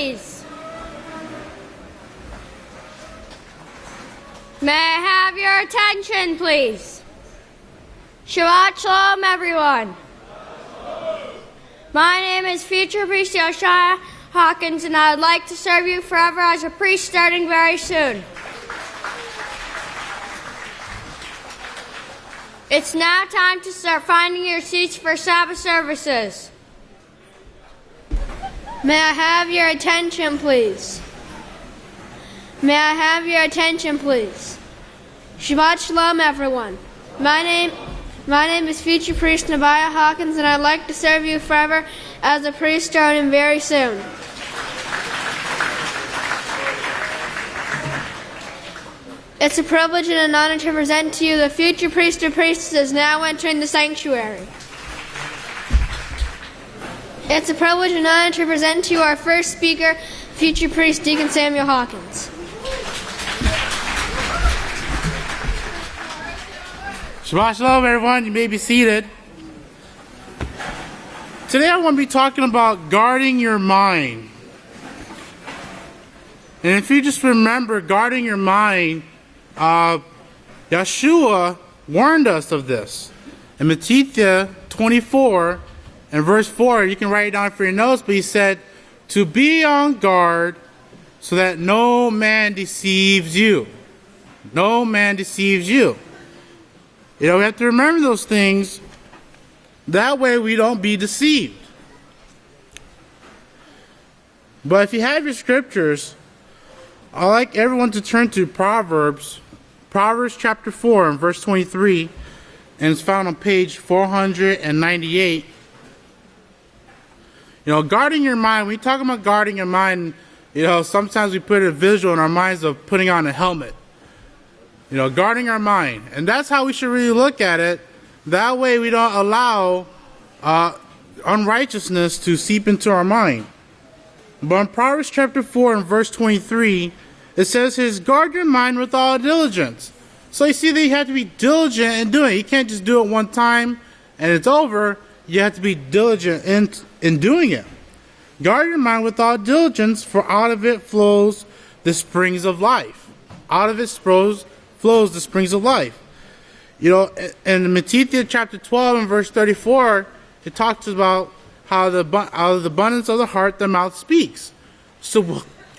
please. May I have your attention, please? Shabbat Shalom, everyone. My name is future priest Yahweh Hawkins, and I would like to serve you forever as a priest starting very soon. It's now time to start finding your seats for Sabbath services. May I have your attention, please? May I have your attention, please? Shabbat Shalom, everyone. My name is future priest Nebiah Hawkins, and I'd like to serve you forever as a priest starting very soon. It's a privilege and an honor to present to you the future priest or priestess now entering the sanctuary. It's a privilege and honor to present to you our first speaker, future priest Deacon Samuel Hawkins. Shabbat Shalom, everyone. You may be seated. Today I want to be talking about guarding your mind. And if you just remember guarding your mind, Yeshua warned us of this. In Matthew 24 and verse 4, you can write it down for your notes, but he said, to be on guard so that no man deceives you. No man deceives you. We have to remember those things. That way we don't be deceived. But if you have your scriptures, I'd like everyone to turn to Proverbs chapter 4 and verse 23, and it's found on page 498. Guarding your mind, when we talk about guarding your mind, sometimes we put a visual in our minds of putting on a helmet. Guarding our mind. And that's how we should really look at it. That way we don't allow unrighteousness to seep into our mind. But in Proverbs chapter 4 and verse 23, it says, guard your mind with all diligence. So you see that you have to be diligent in doing it. You can't just do it one time and it's over. You have to be diligent in doing it. Guard your mind with all diligence, for out of it flows the springs of life. Out of it flows the springs of life. In Matthew chapter 12 and verse 34, it talks about how out of the abundance of the heart the mouth speaks. So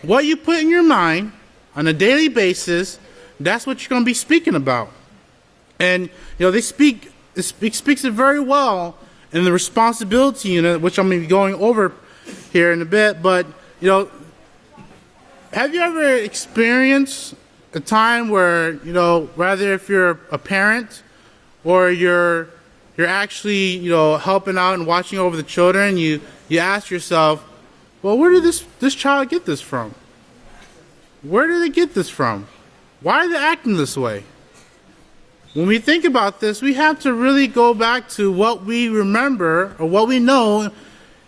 what you put in your mind on a daily basis, that's what you're going to be speaking about. And it speaks it very well in the responsibility unit, which I'm going to be going over here in a bit. But have you ever experienced a time where whether if you're a parent or you're actually helping out and watching over the children, you ask yourself, well, where did this child get this from? Where did they get this from? Why are they acting this way? When we think about this, we have to really go back to what we remember or what we know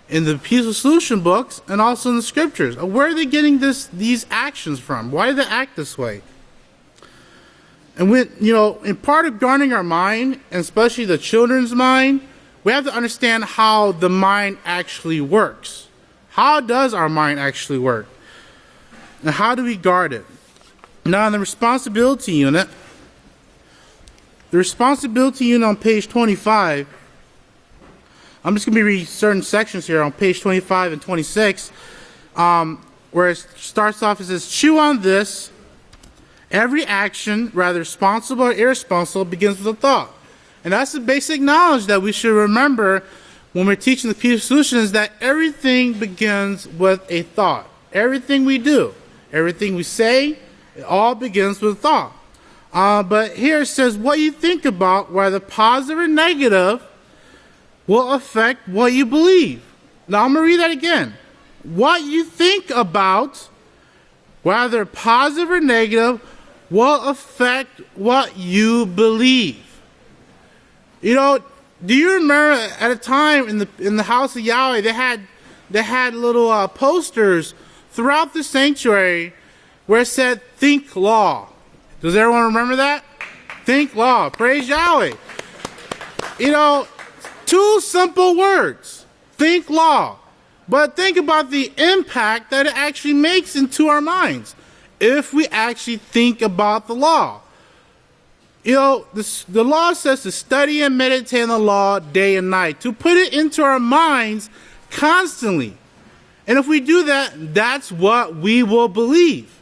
in the Peaceful Solution books and also in the scriptures. Where are they getting these actions from? Why do they act this way? And in part of guarding our mind, and especially the children's mind, we have to understand how the mind actually works. How does our mind actually work? And how do we guard it? Now, in the responsibility unit on page 25, I'm just going to be reading certain sections here on page 25 and 26, where it starts off, it says, chew on this. Every action, whether responsible or irresponsible, begins with a thought. And that's the basic knowledge that we should remember when we're teaching the Peaceful Solution, is that everything begins with a thought. Everything we do, everything we say, it all begins with a thought. But here it says, what you think about, whether positive or negative, will affect what you believe. Now I'm going to read that again. What you think about, whether positive or negative, will affect what you believe. Do you remember at a time in the House of Yahweh, they had little posters throughout the sanctuary where it said, think law. Does everyone remember that? Think law. Praise Yahweh. Two simple words. Think law. But think about the impact that it actually makes into our minds if we actually think about the law. You know, the law says to study and meditate on the law day and night, to put it into our minds constantly. And if we do that, that's what we will believe.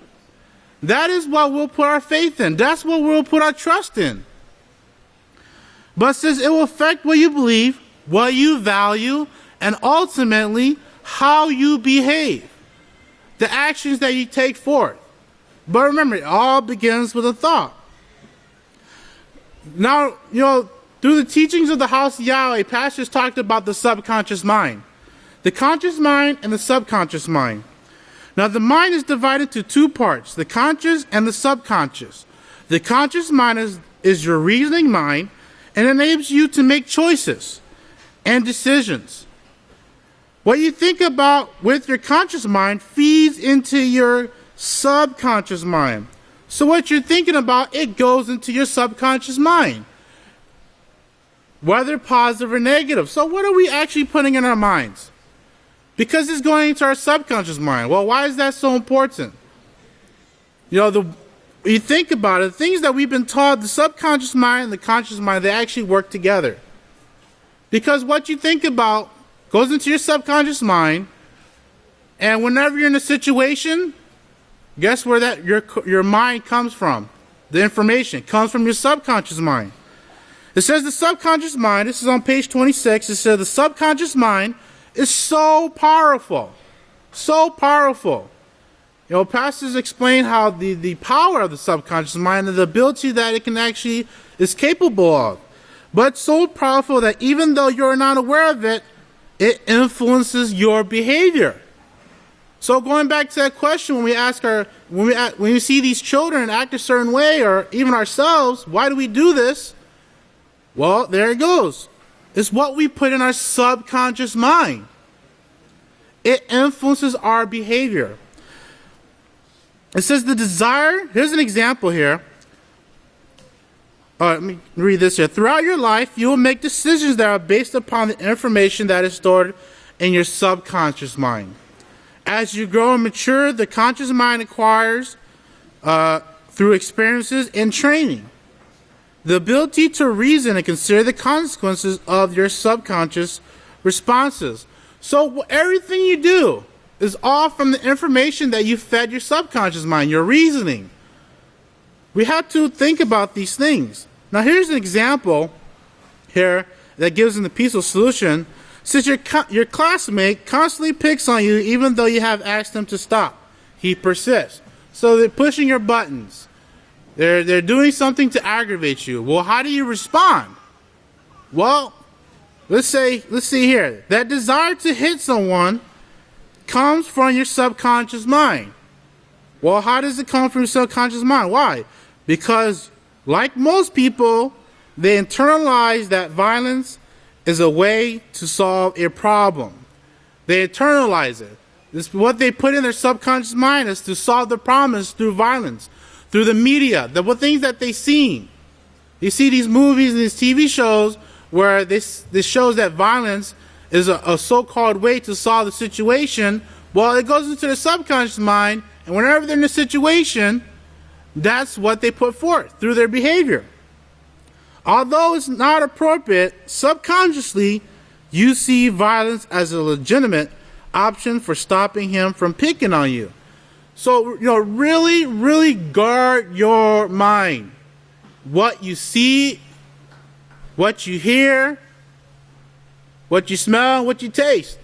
That is what we'll put our faith in. That's what we'll put our trust in. But it says it will affect what you believe, what you value, and ultimately how you behave. The actions that you take forth. But remember, it all begins with a thought. Now, you know, through the teachings of the House of Yahweh, pastors talked about the subconscious mind. The conscious mind and the subconscious mind. Now, the mind is divided into two parts, the conscious and the subconscious. The conscious mind is your reasoning mind and enables you to make choices and decisions. What you think about with your conscious mind feeds into your subconscious mind. So what you're thinking about, it goes into your subconscious mind, whether positive or negative. So what are we actually putting in our minds? Because it's going into our subconscious mind. Well, why is that so important? You know, you think about it, the things that we've been taught, the subconscious mind and the conscious mind, they actually work together. Because what you think about goes into your subconscious mind, and whenever you're in a situation, guess where that your mind comes from? The information comes from your subconscious mind. It says the subconscious mind, this is on page 26, it says the subconscious mind is so powerful. So powerful. You know, pastors explain how the power of the subconscious mind and the ability that it can actually is capable of. But so powerful that even though you're not aware of it, it influences your behavior. So going back to that question, when we see these children act a certain way, or even ourselves, why do we do this? Well, there it goes. It's what we put in our subconscious mind. It influences our behavior. It says the desire, here's an example here. Let me read this here. Throughout your life, you will make decisions that are based upon the information that is stored in your subconscious mind. As you grow and mature, the conscious mind acquires, through experiences and training, the ability to reason and consider the consequences of your subconscious responses. So everything you do is all from the information that you fed your subconscious mind, your reasoning. We have to think about these things. Now here's an example here that gives them the peaceful solution. Since your classmate constantly picks on you even though you have asked him to stop, he persists. So they're pushing your buttons. They're doing something to aggravate you. Well, how do you respond? Well, let's see here. That desire to hit someone comes from your subconscious mind. Well, how does it come from your subconscious mind? Why? Because, like most people, they internalize that violence is a way to solve a problem. They internalize it. What they put in their subconscious mind is to solve the problems through violence, through the media, the things that they see. You see these movies and these TV shows where this shows that violence is a so-called way to solve the situation. Well, it goes into their subconscious mind, and whenever they're in a situation, that's what they put forth through their behavior. Although it's not appropriate, subconsciously, you see violence as a legitimate option for stopping him from picking on you. So, really, really guard your mind. What you see, what you hear, what you smell, what you taste.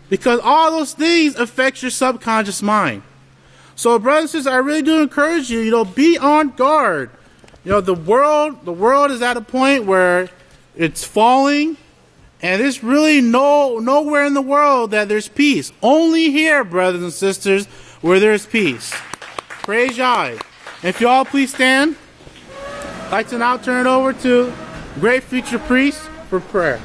Because all those things affect your subconscious mind. So, brothers and sisters, I really do encourage you, be on guard. The world is at a point where it's falling, and there's really nowhere in the world that there's peace. Only here, brothers and sisters, where there's peace. Praise Yahweh. If you all please stand, I'd like to now turn it over to great future priest for prayer.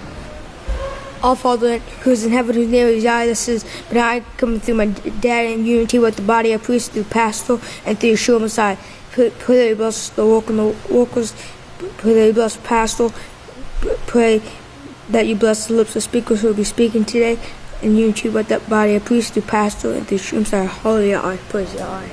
Our Father who is in heaven, whose name is Yahweh, this is, but I come through my dad in unity with the body of priests, through pastor and through Yeshua Messiah. Pray that you bless the workers, pray that you bless the pastor, pray that you bless the lips of speakers who will be speaking today. in unity with the body of priest through pastor and through Shalom. Hallelujah. Praise Yahweh.